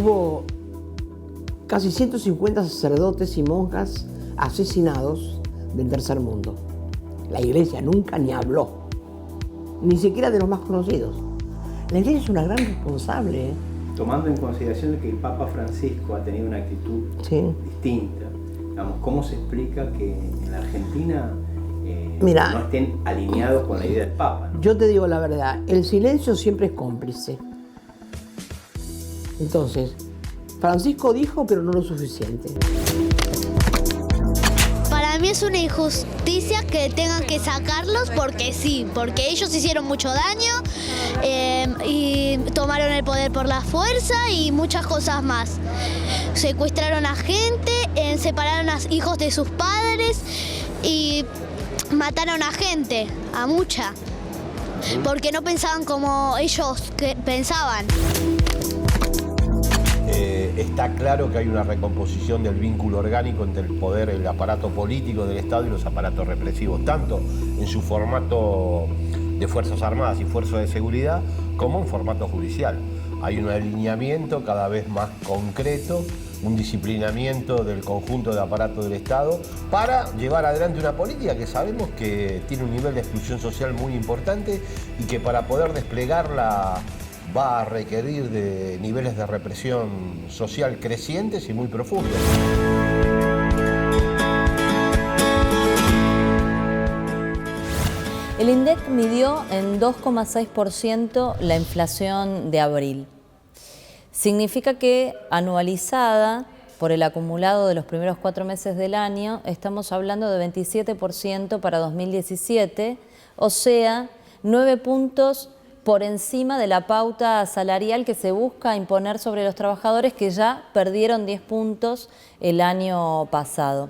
hubo casi 150 sacerdotes y monjas asesinados del tercer mundo. La Iglesia nunca ni habló, ni siquiera de los más conocidos. La Iglesia es una gran responsable, ¿eh? Tomando en consideración que el Papa Francisco ha tenido una actitud distinta, digamos, ¿cómo se explica que en la Argentina no estén alineados con la idea del Papa, ¿no? Yo te digo la verdad, el silencio siempre es cómplice. Entonces, Francisco dijo, pero no lo suficiente. Para mí es una injusticia que tengan que sacarlos porque sí, porque ellos hicieron mucho daño y tomaron el poder por la fuerza y muchas cosas más. Secuestraron a gente, separaron a hijos de sus padres y mataron a gente, a mucha, porque no pensaban como ellos pensaban. Está claro que hay una recomposición del vínculo orgánico entre el poder, el aparato político del Estado y los aparatos represivos, tanto en su formato de Fuerzas Armadas y Fuerzas de Seguridad, como en formato judicial. Hay un alineamiento cada vez más concreto, un disciplinamiento del conjunto de aparato del Estado para llevar adelante una política que sabemos que tiene un nivel de exclusión social muy importante y que para poder desplegarla va a requerir de niveles de represión social crecientes y muy profundos. El INDEC midió en 2,6% la inflación de abril. Significa que anualizada por el acumulado de los primeros 4 meses del año, estamos hablando de 27% para 2017, o sea, 9 puntos por encima de la pauta salarial que se busca imponer sobre los trabajadores, que ya perdieron 10 puntos el año pasado.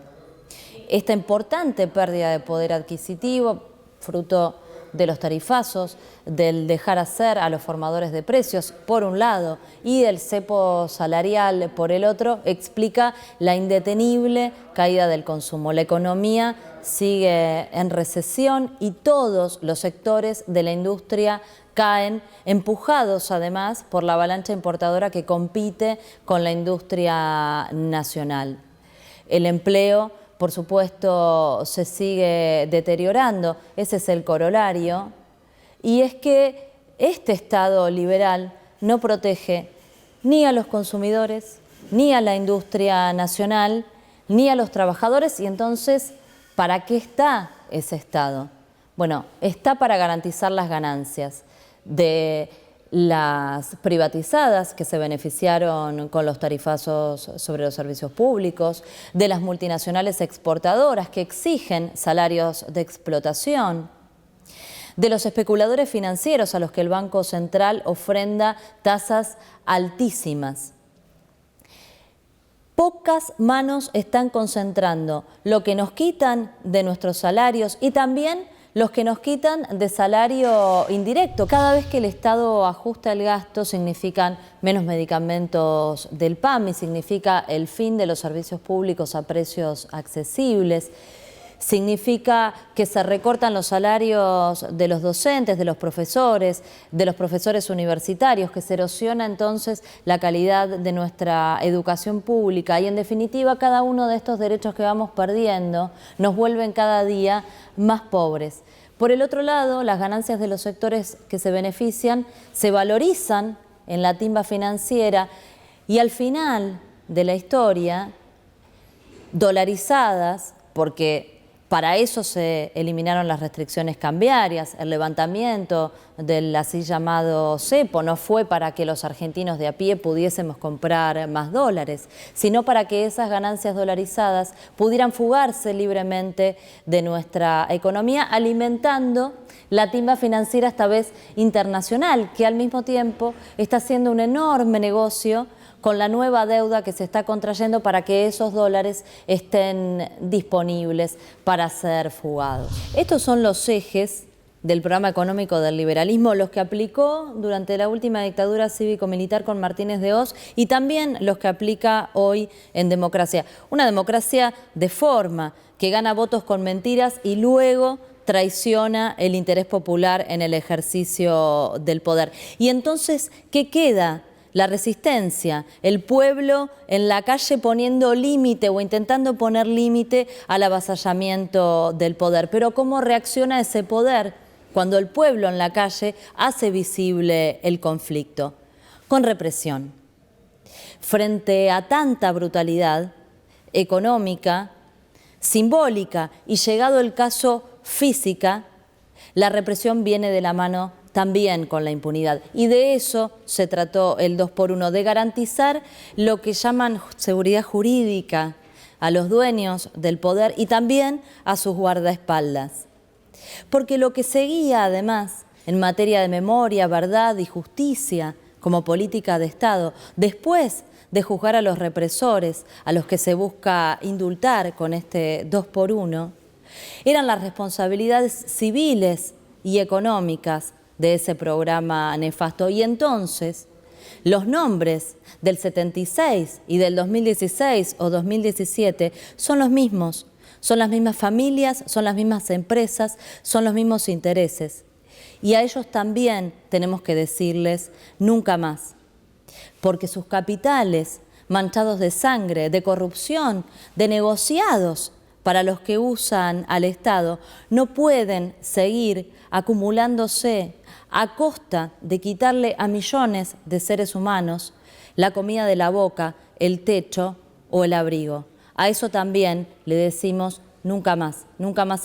Esta importante pérdida de poder adquisitivo, fruto de los tarifazos, del dejar hacer a los formadores de precios, por un lado, y del cepo salarial, por el otro, explica la indetenible caída del consumo. La economía sigue en recesión y todos los sectores de la industria caen, empujados además por la avalancha importadora que compite con la industria nacional. El empleo, por supuesto, se sigue deteriorando, ese es el corolario, y es que este Estado liberal no protege ni a los consumidores, ni a la industria nacional, ni a los trabajadores, y entonces, ¿para qué está ese Estado? Bueno, está para garantizar las ganancias de las privatizadas que se beneficiaron con los tarifazos sobre los servicios públicos, de las multinacionales exportadoras que exigen salarios de explotación, de los especuladores financieros a los que el Banco Central ofrenda tasas altísimas. Pocas manos están concentrando lo que nos quitan de nuestros salarios y también los que nos quitan de salario indirecto. Cada vez que el Estado ajusta el gasto significan menos medicamentos del PAMI, significa el fin de los servicios públicos a precios accesibles, significa que se recortan los salarios de los docentes, de los profesores universitarios, que se erosiona entonces la calidad de nuestra educación pública y en definitiva cada uno de estos derechos que vamos perdiendo nos vuelven cada día más pobres. Por el otro lado, las ganancias de los sectores que se benefician se valorizan en la timba financiera y al final de la historia, dolarizadas, porque para eso se eliminaron las restricciones cambiarias, el levantamiento del así llamado cepo no fue para que los argentinos de a pie pudiésemos comprar más dólares, sino para que esas ganancias dolarizadas pudieran fugarse libremente de nuestra economía, alimentando la timba financiera esta vez internacional, que al mismo tiempo está haciendo un enorme negocio con la nueva deuda que se está contrayendo para que esos dólares estén disponibles para ser fugados. Estos son los ejes del programa económico del liberalismo, los que aplicó durante la última dictadura cívico-militar con Martínez de Hoz y también los que aplica hoy en democracia. Una democracia de forma, que gana votos con mentiras y luego traiciona el interés popular en el ejercicio del poder. Y entonces, ¿qué queda la resistencia, el pueblo en la calle poniendo límite o intentando poner límite al avasallamiento del poder. Pero ¿cómo reacciona ese poder cuando el pueblo en la calle hace visible el conflicto? Con represión. Frente a tanta brutalidad económica, simbólica y, llegado el caso, física, la represión viene de la mano también con la impunidad. Y de eso se trató el 2x1, de garantizar lo que llaman seguridad jurídica a los dueños del poder y también a sus guardaespaldas. Porque lo que seguía, además, en materia de memoria, verdad y justicia como política de Estado, después de juzgar a los represores, a los que se busca indultar con este 2x1, eran las responsabilidades civiles y económicas de ese programa nefasto. Y entonces, los nombres del 76 y del 2016 o 2017 son los mismos. Son las mismas familias, son las mismas empresas, son los mismos intereses. Y a ellos también tenemos que decirles nunca más. Porque sus capitales, manchados de sangre, de corrupción, de negociados para los que usan al Estado, no pueden seguir acumulándose a costa de quitarle a millones de seres humanos la comida de la boca, el techo o el abrigo. A eso también le decimos nunca más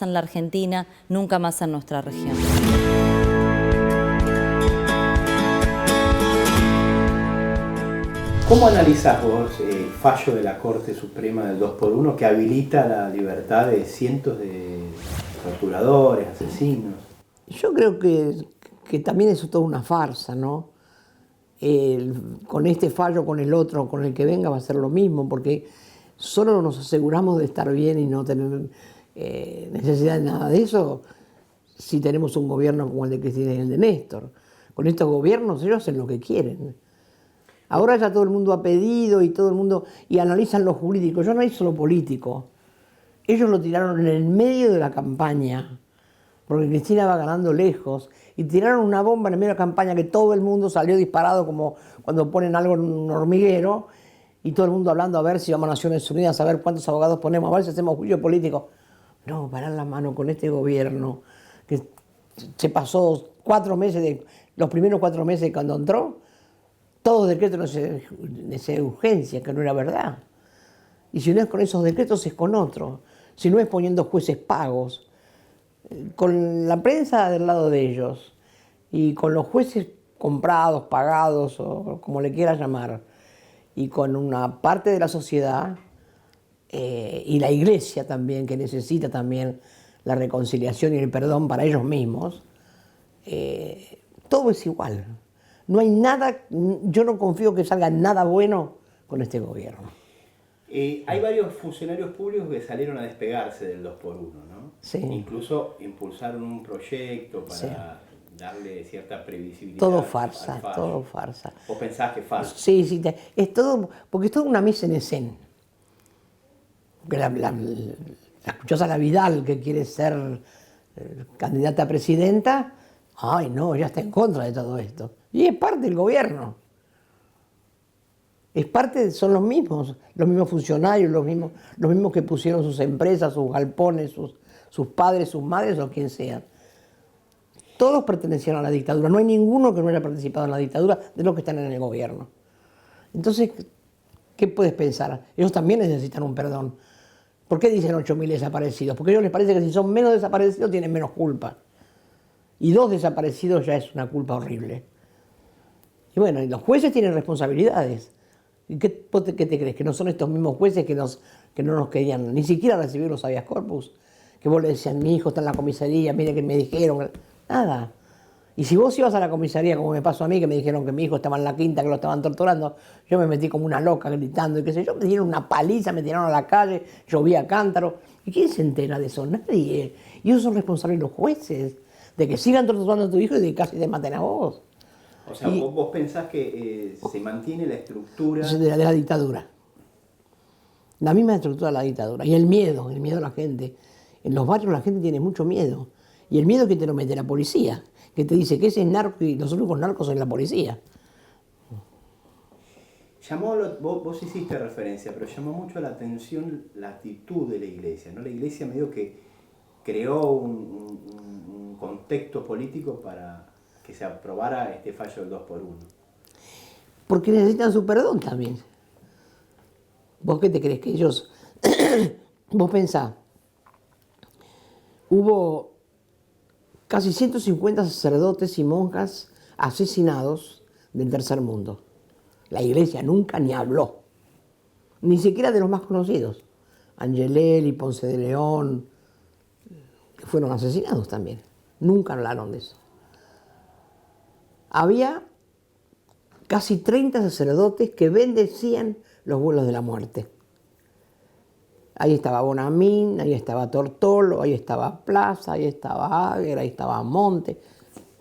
en la Argentina, nunca más en nuestra región. ¿Cómo analizás vos el fallo de la Corte Suprema del 2x1 que habilita la libertad de cientos de torturadores, asesinos? Yo creo que también eso es toda una farsa, ¿no? Con este fallo, con el otro, con el que venga va a ser lo mismo, porque solo nos aseguramos de estar bien y no tener necesidad de nada de eso si tenemos un gobierno como el de Cristina y el de Néstor. Con estos gobiernos ellos hacen lo que quieren. Ahora ya todo el mundo ha pedido y todo el mundo y analizan lo jurídico. Yo analizo lo político. Ellos lo tiraron en el medio de la campaña, porque Cristina va ganando lejos, y tiraron una bomba en el medio de la campaña que todo el mundo salió disparado como cuando ponen algo en un hormiguero y todo el mundo hablando a ver si vamos a Naciones Unidas, a ver cuántos abogados ponemos, a ver si hacemos juicio político. No, parar la mano con este gobierno que se pasó 4 meses, los primeros 4 meses cuando entró, todos decretos de urgencia, que no era verdad. Y si no es con esos decretos, es con otros. Si no es poniendo jueces pagos, con la prensa del lado de ellos y con los jueces comprados, pagados o como le quieras llamar, y con una parte de la sociedad y la iglesia también, que necesita también la reconciliación y el perdón para ellos mismos, todo es igual. No hay nada, yo no confío que salga nada bueno con este gobierno. Hay varios funcionarios públicos que salieron a despegarse del 2x1, ¿no? Sí. Incluso impulsaron un proyecto para darle cierta previsibilidad. Todo farsa, todo farsa. ¿Vos pensás que es farsa? Sí, es todo, porque es toda una mise en escena. La escuchás a la Vidal, que quiere ser candidata a presidenta, ay no, ella está en contra de todo esto. Y es parte del gobierno. Es parte, son los mismos funcionarios, los mismos que pusieron sus empresas, sus galpones, sus padres, sus madres o quien sea. Todos pertenecieron a la dictadura, no hay ninguno que no haya participado en la dictadura de los que están en el gobierno. Entonces, ¿qué puedes pensar? Ellos también necesitan un perdón. ¿Por qué dicen 8.000 desaparecidos? Porque a ellos les parece que si son menos desaparecidos tienen menos culpa. Y 2 desaparecidos ya es una culpa horrible. Y bueno, y los jueces tienen responsabilidades. ¿Y qué te crees? ¿Que no son estos mismos jueces que no nos querían ni siquiera recibir los habeas corpus? Que vos le decían, mi hijo está en la comisaría, mire que me dijeron. Nada. Y si vos ibas a la comisaría, como me pasó a mí, que me dijeron que mi hijo estaba en la quinta, que lo estaban torturando, yo me metí como una loca gritando y qué sé yo, me dieron una paliza, me tiraron a la calle, llovía cántaro. ¿Y quién se entera de eso? Nadie. Y ellos son responsables los jueces, de que sigan torturando a tu hijo y de que casi te maten a vos. O sea, vos pensás que se mantiene la estructura de la dictadura. La misma estructura de la dictadura. Y el miedo a la gente. En los barrios la gente tiene mucho miedo. Y el miedo que te lo mete la policía, que te dice que ese es narco y los únicos narcos son la policía. Vos hiciste referencia, pero llamó mucho la atención la actitud de la Iglesia, ¿no? La Iglesia medio que creó un contexto político para que se aprobara este fallo del 2x1. Porque necesitan su perdón también. ¿Vos qué te crees? Que ellos... Vos pensás, hubo casi 150 sacerdotes y monjas asesinados del tercer mundo. La Iglesia nunca ni habló, ni siquiera de los más conocidos. Angelelli, Ponce de León, que fueron asesinados también. Nunca hablaron de eso. Había casi 30 sacerdotes que bendecían los vuelos de la muerte. Ahí estaba Bonamín, ahí estaba Tortolo, ahí estaba Plaza, ahí estaba Águera, ahí estaba Monte.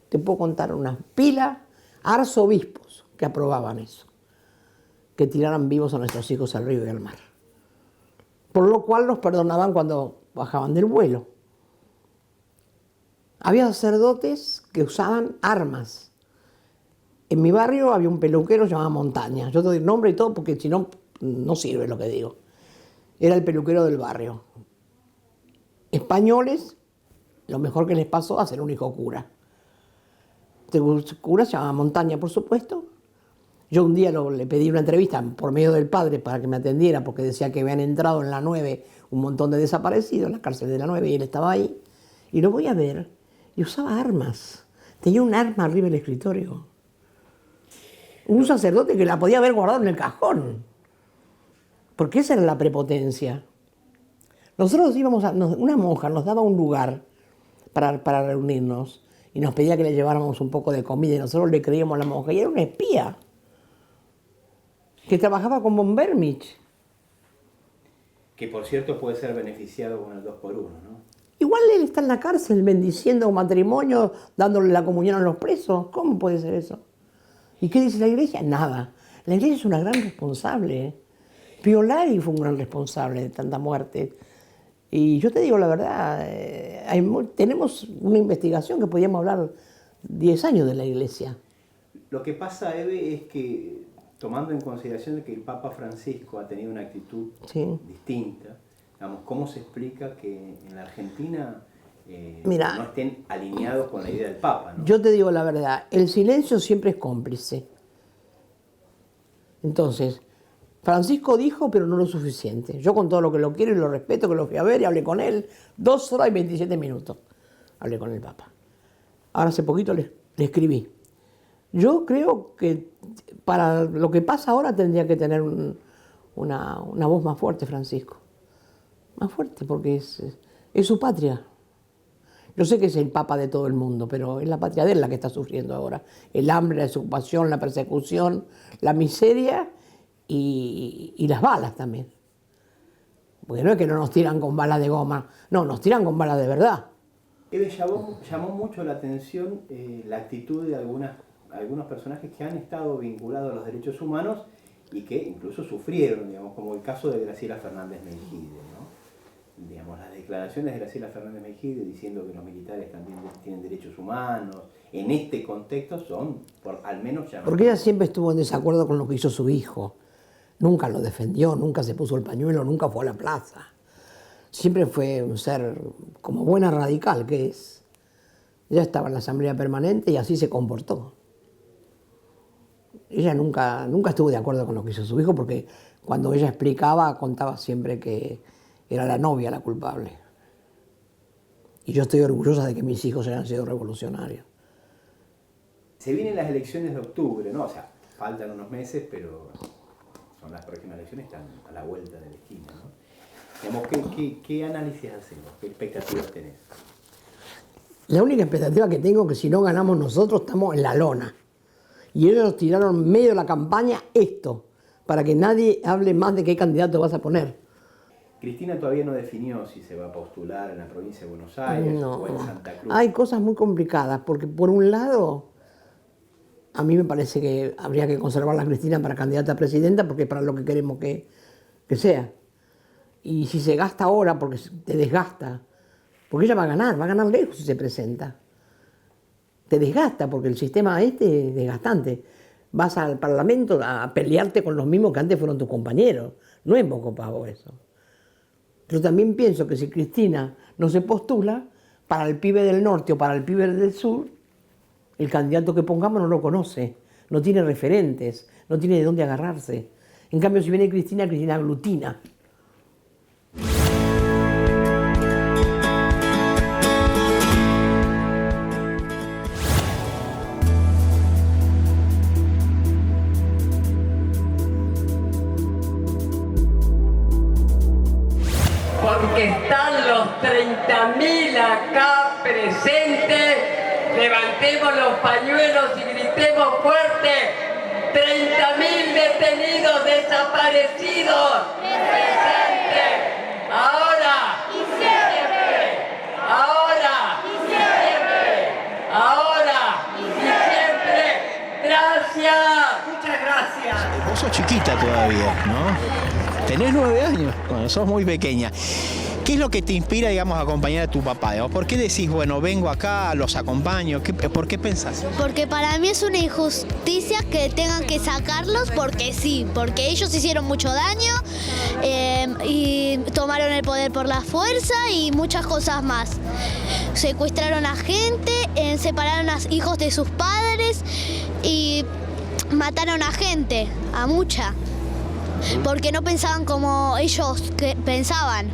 Te puedo contar unas pilas, arzobispos que aprobaban eso, que tiraran vivos a nuestros hijos al río y al mar. Por lo cual los perdonaban cuando bajaban del vuelo. Había sacerdotes que usaban armas. En mi barrio había un peluquero llamado Montaña. Yo te doy el nombre y todo porque si no, no sirve lo que digo. Era el peluquero del barrio. Españoles, lo mejor que les pasó a ser un hijo cura. Este cura se llamaba Montaña, por supuesto. Yo un día le pedí una entrevista por medio del padre para que me atendiera porque decía que habían entrado en la 9 un montón de desaparecidos en la cárcel de la 9 y él estaba ahí. Y lo voy a ver y usaba armas. Tenía un arma arriba del escritorio. Un sacerdote que la podía haber guardado en el cajón. Porque esa era la prepotencia. Nosotros íbamos una monja nos daba un lugar para reunirnos y nos pedía que le lleváramos un poco de comida y nosotros le creíamos a la monja y era una espía que trabajaba con von Bermich. Que por cierto puede ser beneficiado con el 2x1, ¿no? Igual él está en la cárcel bendiciendo un matrimonio, dándole la comunión a los presos. ¿Cómo puede ser eso? ¿Y qué dice la Iglesia? Nada. La Iglesia es una gran responsable. Pío Lari fue un gran responsable de tanta muerte. Y yo te digo la verdad, tenemos una investigación que podríamos hablar 10 años de la Iglesia. Lo que pasa, Eve, es que tomando en consideración de que el Papa Francisco ha tenido una actitud distinta, digamos, ¿cómo se explica que en la Argentina no estén alineados con la idea del Papa, ¿no? Yo te digo la verdad, el silencio siempre es cómplice. Entonces, Francisco dijo, pero no lo suficiente. Yo con todo lo que lo quiero y lo respeto, que lo fui a ver y hablé con él, 2 horas y 27 minutos. Hablé con el Papa. Ahora hace poquito le escribí. Yo creo que para lo que pasa ahora tendría que tener una voz más fuerte, Francisco. Más fuerte, porque es su patria. Yo sé que es el Papa de todo el mundo, pero es la patria de él la que está sufriendo ahora. El hambre, la desocupación, la persecución, la miseria y las balas también. Porque no es que no nos tiran con balas de goma, no, nos tiran con balas de verdad. Eve, llamó mucho la atención la actitud de algunos personajes que han estado vinculados a los derechos humanos y que incluso sufrieron, digamos, como el caso de Graciela Fernández Mejide, ¿no? Digamos, las declaraciones de Graciela Fernández Mejide diciendo que los militares también tienen derechos humanos, en este contexto son, al menos llamativas. Porque ella siempre estuvo en desacuerdo con lo que hizo su hijo. Nunca lo defendió, nunca se puso el pañuelo, nunca fue a la plaza. Siempre fue un ser como buena radical que es. Ella estaba en la Asamblea Permanente y así se comportó. Ella nunca estuvo de acuerdo con lo que hizo su hijo porque cuando ella explicaba, contaba siempre que era la novia la culpable. Y yo estoy orgullosa de que mis hijos hayan sido revolucionarios. Se vienen las elecciones de octubre, ¿no? O sea, faltan unos meses, pero son las próximas elecciones, están a la vuelta de la esquina, ¿no? Digamos, ¿qué análisis hacemos? ¿Qué expectativas tenés? La única expectativa que tengo es que si no ganamos nosotros estamos en la lona. Y ellos nos tiraron en medio de la campaña esto, para que nadie hable más de qué candidato vas a poner. Cristina todavía no definió si se va a postular en la provincia de Buenos Aires o en Santa Cruz. Hay cosas muy complicadas, porque por un lado, a mí me parece que habría que conservar a Cristina para candidata a presidenta, porque es para lo que queremos que sea. Y si se gasta ahora, porque te desgasta, porque ella va a ganar lejos si se presenta. Te desgasta, porque el sistema este es desgastante. vas al Parlamento a pelearte con los mismos que antes fueron tus compañeros. No es poco pavo eso. Pero también pienso que si Cristina no se postula, para el pibe del norte o para el pibe del sur, el candidato que pongamos no lo conoce, no tiene referentes, no tiene de dónde agarrarse. En cambio, si viene Cristina, Cristina aglutina. Porque están los 30.000 acá presentes, levantemos los pañuelos y gritemos fuerte: 30.000 detenidos desaparecidos, presentes, ahora y siempre, ahora y siempre, ahora y siempre. Gracias, muchas gracias. Vos sos chiquita todavía, ¿no? Tenés 9 años, bueno, sos muy pequeña. ¿Qué es lo que te inspira, digamos, a acompañar a tu papá? Digamos? ¿Por qué decís, bueno, vengo acá, los acompaño? ¿Por qué pensás? Porque para mí es una injusticia que tengan que sacarlos porque sí, porque ellos hicieron mucho daño y tomaron el poder por la fuerza y muchas cosas más. Secuestraron a gente, separaron a hijos de sus padres y mataron a gente, a mucha. Porque no pensaban como ellos pensaban.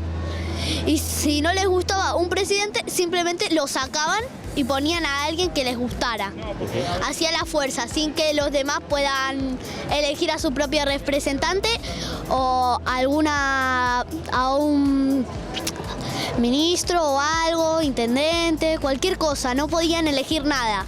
Y si no les gustaba un presidente, simplemente lo sacaban y ponían a alguien que les gustara. Hacía la fuerza, sin que los demás puedan elegir a su propio representante o a un ministro o algo, intendente, cualquier cosa. No podían elegir nada.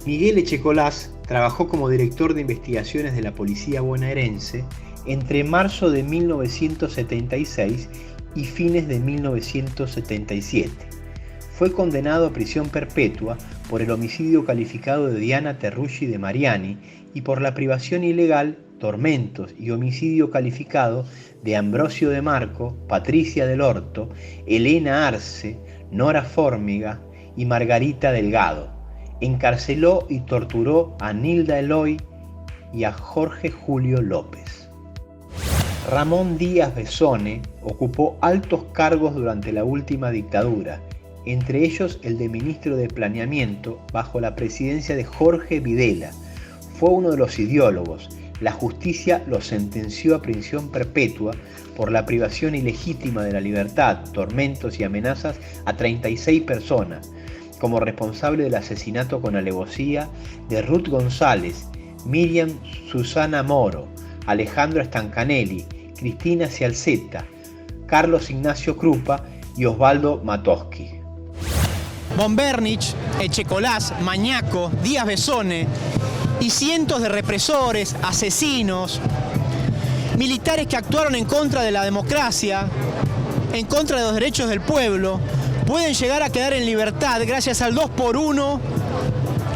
Miguel Echecolás trabajó como director de investigaciones de la policía bonaerense entre marzo de 1976 y fines de 1977. Fue condenado a prisión perpetua por el homicidio calificado de Diana Terruggi de Mariani y por la privación ilegal, tormentos y homicidio calificado de Ambrosio de Marco, Patricia del Orto, Elena Arce, Nora Fórmiga y Margarita Delgado. Encarceló y torturó a Nilda Eloy y a Jorge Julio López. Ramón Díaz Bessone ocupó altos cargos durante la última dictadura, entre ellos el de ministro de Planeamiento bajo la presidencia de Jorge Videla. Fue uno de los ideólogos. La justicia lo sentenció a prisión perpetua por la privación ilegítima de la libertad, tormentos y amenazas a 36 personas, como responsable del asesinato con alevosía de Ruth González, Miriam Susana Moro, Alejandro Stancanelli, Cristina Cialceta, Carlos Ignacio Krupa y Osvaldo Matoschi. Von Bernich, Echecolás, Mañaco, Díaz Bessone y cientos de represores, asesinos, militares que actuaron en contra de la democracia, en contra de los derechos del pueblo, pueden llegar a quedar en libertad gracias al 2x1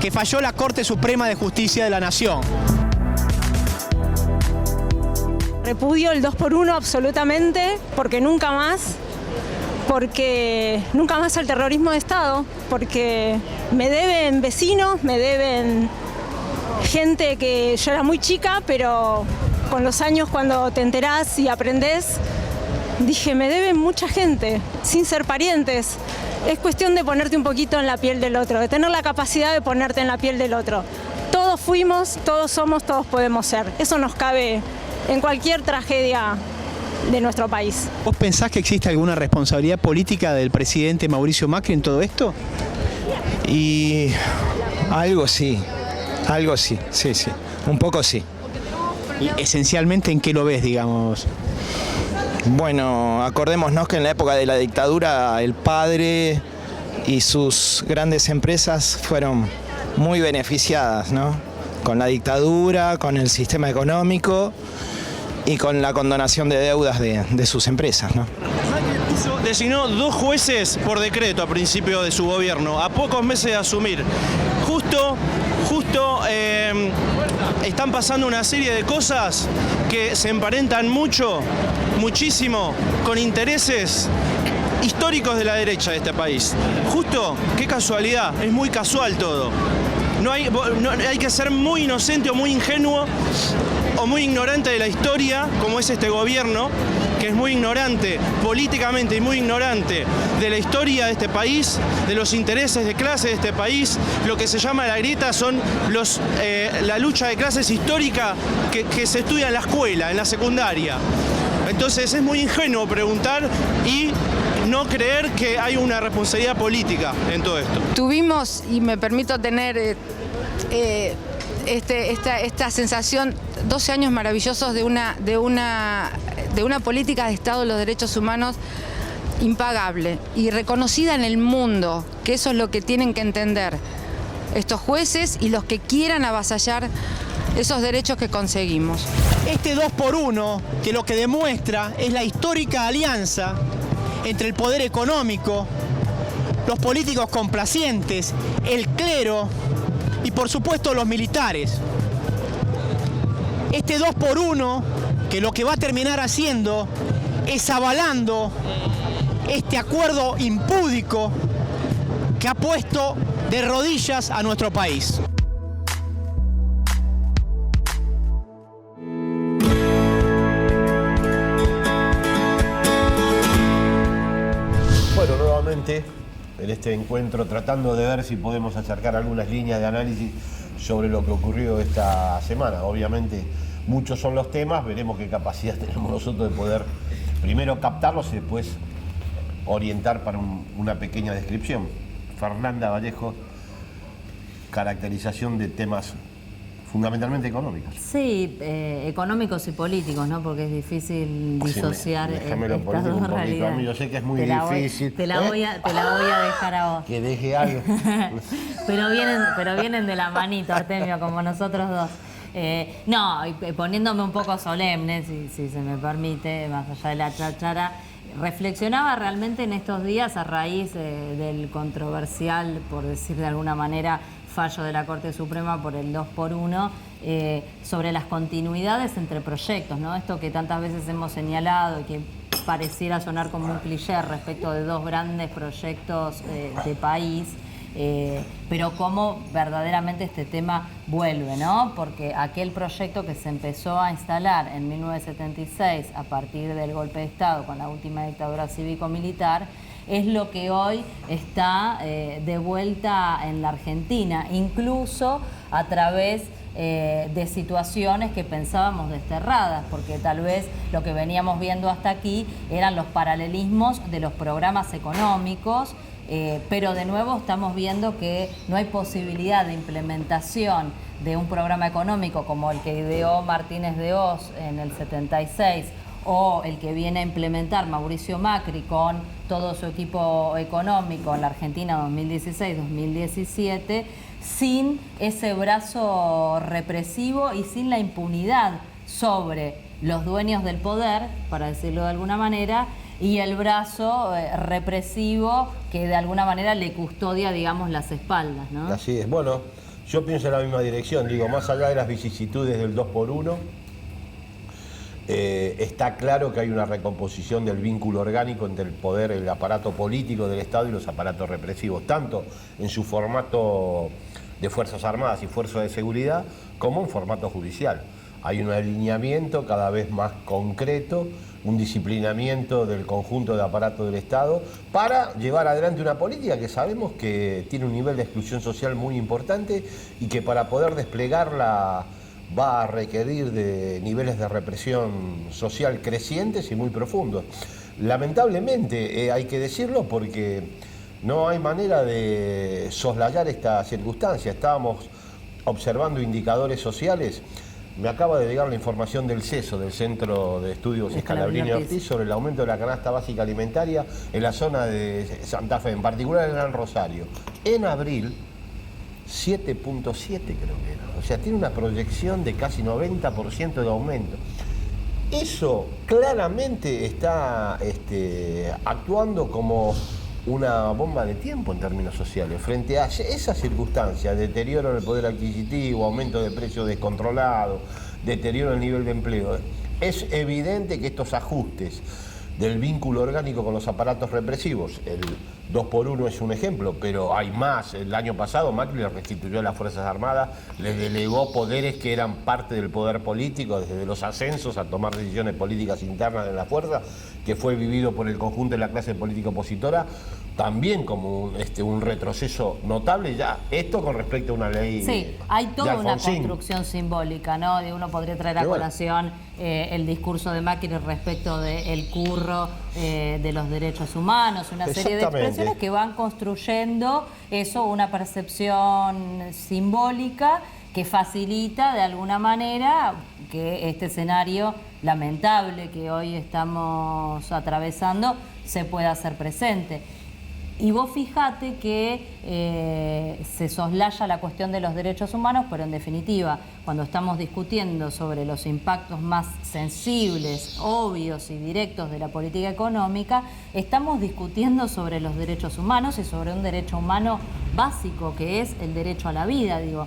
que falló la Corte Suprema de Justicia de la Nación. Repudio el 2x1 absolutamente, porque nunca más al terrorismo de Estado, porque me deben vecinos, me deben gente que yo era muy chica, pero con los años cuando te enterás y aprendés, dije, me deben mucha gente, sin ser parientes. Es cuestión de ponerte un poquito en la piel del otro, de tener la capacidad de ponerte en la piel del otro. Todos fuimos, todos somos, todos podemos ser. Eso nos cabe en cualquier tragedia de nuestro país. ¿Vos pensás que existe alguna responsabilidad política del presidente Mauricio Macri en todo esto? Y algo sí, sí, un poco sí. ¿Y esencialmente en qué lo ves, digamos? Bueno, acordémonos que en la época de la dictadura el padre y sus grandes empresas fueron muy beneficiadas, ¿no? Con la dictadura, con el sistema económico y con la condonación de deudas de sus empresas, ¿no? Designó 2 jueces por decreto a principio de su gobierno, a pocos meses de asumir. Justo están pasando una serie de cosas que se emparentan muchísimo, con intereses históricos de la derecha de este país. Justo, qué casualidad, es muy casual todo. hay que ser muy inocente o muy ingenuo o muy ignorante de la historia, como es este gobierno, que es muy ignorante políticamente y muy ignorante de la historia de este país, de los intereses de clase de este país. Lo que se llama la grieta son la lucha de clases histórica que se estudia en la escuela, en la secundaria. Entonces es muy ingenuo preguntar y no creer que hay una responsabilidad política en todo esto. Tuvimos, y me permito tener esta sensación, 12 años maravillosos de una política de Estado de los derechos humanos impagable y reconocida en el mundo, que eso es lo que tienen que entender estos jueces y los que quieran avasallar esos derechos que conseguimos. Este 2x1, que lo que demuestra es la histórica alianza entre el poder económico, los políticos complacientes, el clero y por supuesto los militares. Este 2x1, que lo que va a terminar haciendo es avalando este acuerdo impúdico que ha puesto de rodillas a nuestro país. Bueno, nuevamente en este encuentro tratando de ver si podemos acercar algunas líneas de análisis sobre lo que ocurrió esta semana. Obviamente muchos son los temas, veremos qué capacidad tenemos nosotros de poder primero captarlos y después orientar para una pequeña descripción. Fernanda Vallejo, caracterización de temas fundamentalmente económicos. Sí, económicos y políticos, ¿no? Porque es difícil disociar estas dos realidades. Yo sé que es muy difícil. Te la voy a dejar a vos. Que deje algo. pero vienen de la manito, Artemio, como nosotros dos. No, poniéndome un poco solemne, si se me permite, más allá de la cháchara, reflexionaba realmente en estos días a raíz del controversial, por decir de alguna manera, fallo de la Corte Suprema por el 2x1, sobre las continuidades entre proyectos, ¿no? Esto que tantas veces hemos señalado y que pareciera sonar como un cliché respecto de dos grandes proyectos de país, pero cómo verdaderamente este tema vuelve, ¿no? Porque aquel proyecto que se empezó a instalar en 1976 a partir del golpe de Estado con la última dictadura cívico-militar es lo que hoy está de vuelta en la Argentina, incluso a través de situaciones que pensábamos desterradas, porque tal vez lo que veníamos viendo hasta aquí eran los paralelismos de los programas económicos, pero de nuevo estamos viendo que no hay posibilidad de implementación de un programa económico como el que ideó Martínez de Hoz en el 76 o el que viene a implementar Mauricio Macri con todo su equipo económico en la Argentina 2016-2017, sin ese brazo represivo y sin la impunidad sobre los dueños del poder, para decirlo de alguna manera, y el brazo represivo que de alguna manera le custodia, digamos, las espaldas, ¿no? Así es. Bueno, yo pienso en la misma dirección. Digo, más allá de las vicisitudes del 2x1, está claro que hay una recomposición del vínculo orgánico entre el poder, el aparato político del Estado y los aparatos represivos, tanto en su formato de Fuerzas Armadas y Fuerzas de Seguridad, como en formato judicial. Hay un alineamiento cada vez más concreto, un disciplinamiento del conjunto de aparatos del Estado para llevar adelante una política que sabemos que tiene un nivel de exclusión social muy importante y que para poder desplegarla va a requerir de niveles de represión social crecientes y muy profundos. Lamentablemente hay que decirlo porque no hay manera de soslayar esta circunstancia. Estábamos observando indicadores sociales. Me acaba de llegar la información del CESO, del Centro de Estudios Scalabrini Ortiz, sobre el aumento de la canasta básica alimentaria en la zona de Santa Fe, en particular en el Gran Rosario. En abril, 7.7 creo que era. O sea, tiene una proyección de casi 90% de aumento. Eso claramente está actuando como una bomba de tiempo en términos sociales. Frente a esas circunstancias, deterioro en el poder adquisitivo, aumento de precios descontrolados, deterioro en el nivel de empleo, es evidente que estos ajustes del vínculo orgánico con los aparatos represivos, el 2x1 es un ejemplo, pero hay más. El año pasado Macri le restituyó a las Fuerzas Armadas, le delegó poderes que eran parte del poder político, desde los ascensos a tomar decisiones políticas internas de la fuerza, que fue vivido por el conjunto de la clase política opositora, también como un retroceso notable. Ya esto con respecto a una ley. Sí, hay toda una construcción simbólica, ¿no? Uno podría traer a colación el discurso de Macri respecto del curro de los derechos humanos, una serie de expresiones que van construyendo eso, una percepción simbólica que facilita de alguna manera que este escenario lamentable que hoy estamos atravesando se pueda hacer presente. Y vos fijate que se soslaya la cuestión de los derechos humanos, pero en definitiva, cuando estamos discutiendo sobre los impactos más sensibles, obvios y directos de la política económica, estamos discutiendo sobre los derechos humanos y sobre un derecho humano básico, que es el derecho a la vida. Digo,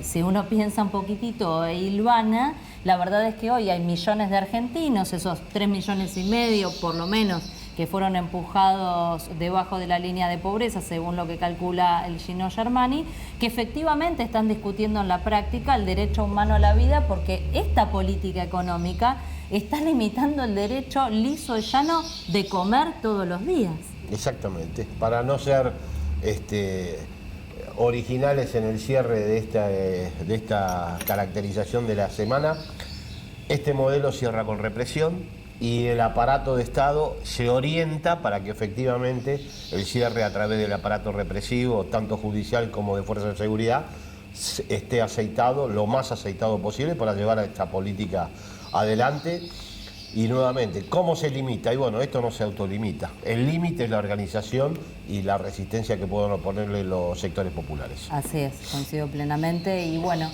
si uno piensa un poquitito e hilvana, la verdad es que hoy hay millones de argentinos, esos 3,5 millones por lo menos, que fueron empujados debajo de la línea de pobreza, según lo que calcula el Gino Germani, que efectivamente están discutiendo en la práctica el derecho humano a la vida, porque esta política económica está limitando el derecho liso y llano de comer todos los días. Exactamente. Para no ser originales en el cierre de esta caracterización de la semana, este modelo cierra con represión, y el aparato de Estado se orienta para que efectivamente el cierre a través del aparato represivo, tanto judicial como de fuerzas de seguridad, esté aceitado, lo más aceitado posible, para llevar a esta política adelante. Y nuevamente, ¿cómo se limita? Y bueno, esto no se autolimita. El límite es la organización y la resistencia que puedan oponerle los sectores populares. Así es, coincido plenamente. Y bueno,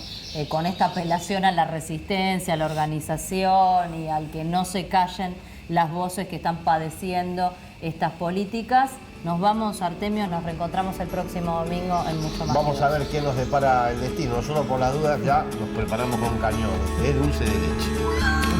con esta apelación a la resistencia, a la organización y al que no se callen las voces que están padeciendo estas políticas, nos vamos, Artemio, nos reencontramos el próximo domingo en Mucho Más. Vamos a ver qué nos depara el destino. Nosotros por las dudas ya nos preparamos con cañones de dulce de leche.